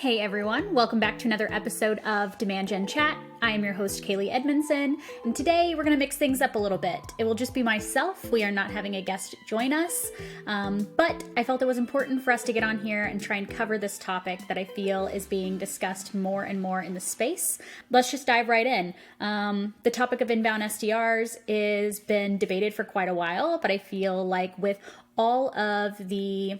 Hey everyone, welcome back to another episode of Demand Gen Chat. I am your host, Kaylee Edmondson, and today we're going to mix things up a little bit. It will just be myself. We are not having a guest join us, but I felt it was important for us to get on here and try and cover this topic that I feel is being discussed more and more in the space. Let's just dive right in. The topic of inbound SDRs has been debated for quite a while, but I feel like with all of the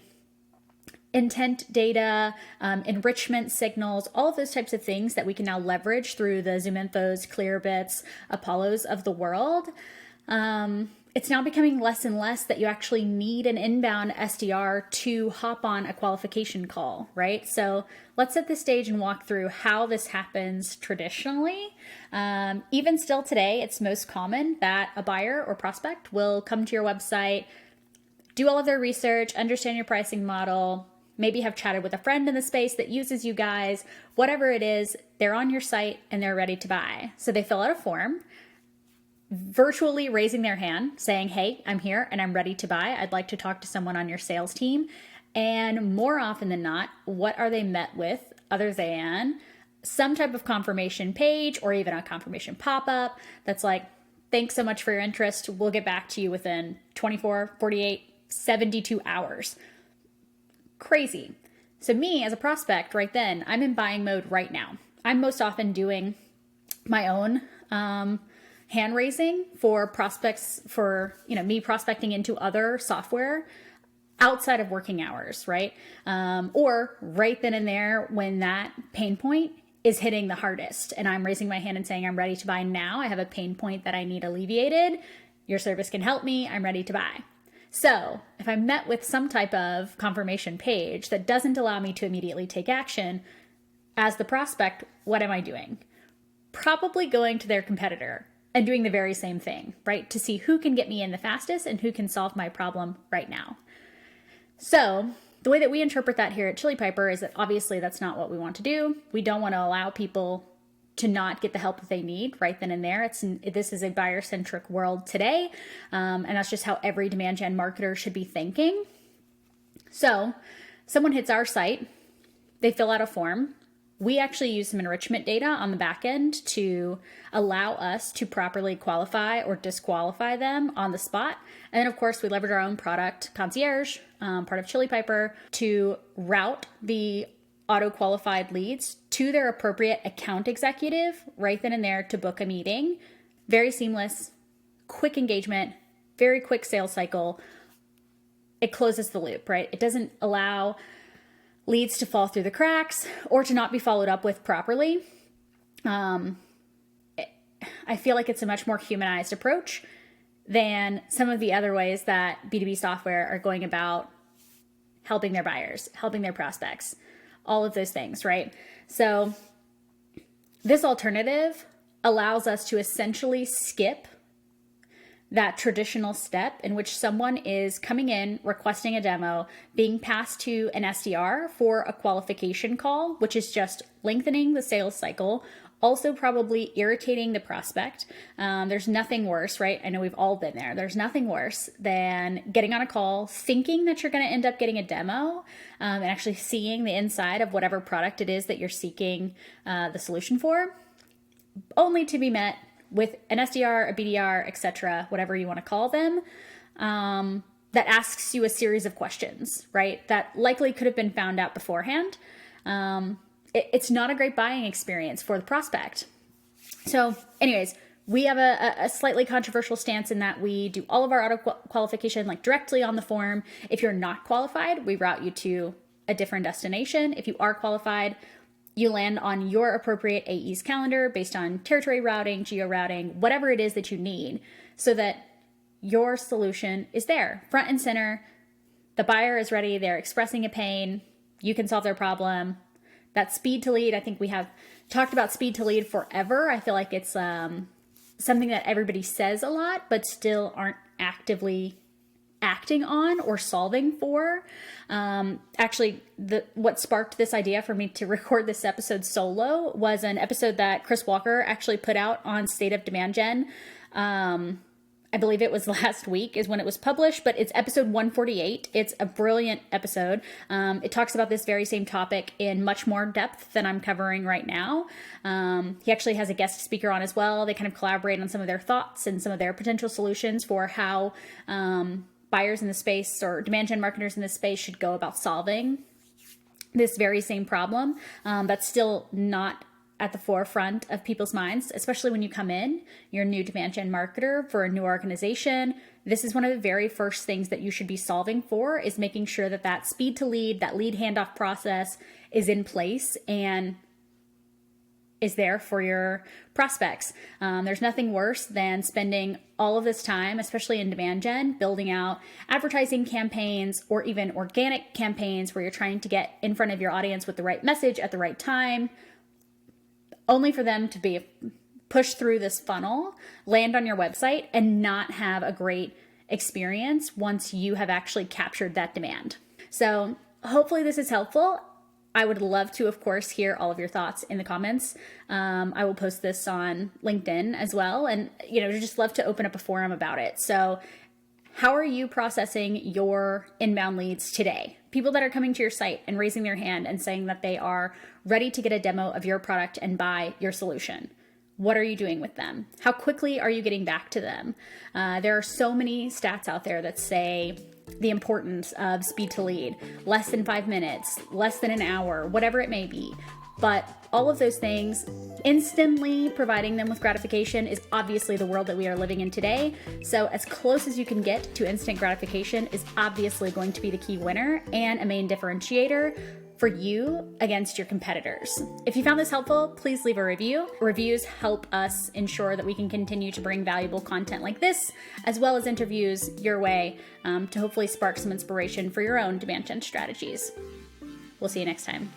intent data, enrichment signals, all of those types of things that we can now leverage through the ZoomInfos, Clearbits, Apollos of the world. It's now becoming less and less that you actually need an inbound SDR to hop on a qualification call, right? So let's set the stage and walk through how this happens traditionally. Even still today, it's most common that a buyer or prospect will come to your website, do all of their research, understand your pricing model, maybe have chatted with a friend in the space that uses you guys, whatever it is, they're on your site and they're ready to buy. So they fill out a form, virtually raising their hand saying, hey, I'm here and I'm ready to buy. I'd like to talk to someone on your sales team. And more often than not, what are they met with other than some type of confirmation page or even a confirmation pop-up that's like, thanks so much for your interest. We'll get back to you within 24, 48, 72 hours. Crazy. So me as a prospect right then, I'm in buying mode right now. I'm most often doing my own hand raising for prospects for, me prospecting into other software outside of working hours, right? Or right then and there when that pain point is hitting the hardest and I'm raising my hand and saying, I'm ready to buy now. I have a pain point that I need alleviated. Your service can help me. I'm ready to buy. So if I'm met with some type of confirmation page that doesn't allow me to immediately take action, as the prospect, what am I doing? Probably going to their competitor and doing the very same thing, right? To see who can get me in the fastest and who can solve my problem right now. So the way that we interpret that here at Chili Piper is that obviously that's not what we want to do. We don't want to allow people to not get the help that they need right then and there. This is a buyer-centric world today, and that's just how every demand gen marketer should be thinking. So someone hits our site, they fill out a form. We actually use some enrichment data on the back end to allow us to properly qualify or disqualify them on the spot. And then, of course, we leverage our own product, Concierge, part of Chili Piper, to route the auto-qualified leads to their appropriate account executive right then and there to book a meeting. Very seamless, quick engagement, very quick sales cycle. It closes the loop, right? It doesn't allow leads to fall through the cracks or to not be followed up with properly. I feel like it's a much more humanized approach than some of the other ways that B2B software are going about helping their buyers, helping their prospects. All of those things, right? So this alternative allows us to essentially skip that traditional step in which someone is coming in, requesting a demo, being passed to an SDR for a qualification call, which is just lengthening the sales cycle, also probably irritating the prospect. There's nothing worse, right? I know we've all been there. There's nothing worse than getting on a call, thinking that you're going to end up getting a demo, and actually seeing the inside of whatever product it is that you're seeking the solution for, only to be met with an SDR, a BDR, etc., whatever you want to call them, that asks you a series of questions, right? That likely could have been found out beforehand. It's not a great buying experience for the prospect. So anyways, we have a slightly controversial stance in that we do all of our auto qualification like directly on the form. If you're not qualified, we route you to a different destination. If you are qualified, you land on your appropriate AE's calendar based on territory routing, geo routing, whatever it is that you need, so that your solution is there, front and center. The buyer is ready. They're expressing a pain. You can solve their problem. That speed to lead, I think we have talked about speed to lead forever. I feel like it's something that everybody says a lot, but still aren't actively acting on or solving for. Actually, what sparked this idea for me to record this episode solo was an episode that Chris Walker actually put out on State of Demand Gen I believe it was last week is when it was published, but it's episode 148. It's a brilliant episode. It talks about this very same topic in much more depth than I'm covering right now. He actually has a guest speaker on as well. They kind of collaborate on some of their thoughts and some of their potential solutions for how buyers in the space or demand gen marketers in this space should go about solving this very same problem. That's still not at the forefront of people's minds, especially when you come in, you're a new demand gen marketer for a new organization. This is one of the very first things that you should be solving for, is making sure that that speed to lead, that lead handoff process is in place and is there for your prospects. There's nothing worse than spending all of this time, especially in demand gen, building out advertising campaigns or even organic campaigns where you're trying to get in front of your audience with the right message at the right time, only for them to be pushed through this funnel, land on your website, and not have a great experience once you have actually captured that demand. So hopefully this is helpful. I would love to, of course, hear all of your thoughts in the comments. I will post this on LinkedIn as well, and just love to open up a forum about it. So how are you processing your inbound leads today? People that are coming to your site and raising their hand and saying that they are ready to get a demo of your product and buy your solution. What are you doing with them? How quickly are you getting back to them? There are so many stats out there that say the importance of speed to lead, less than 5 minutes, less than an hour, whatever it may be. But all of those things, instantly providing them with gratification, is obviously the world that we are living in today. So as close as you can get to instant gratification is obviously going to be the key winner and a main differentiator for you against your competitors. If you found this helpful, please leave a review. Reviews help us ensure that we can continue to bring valuable content like this, as well as interviews your way, to hopefully spark some inspiration for your own demand gen strategies. We'll see you next time.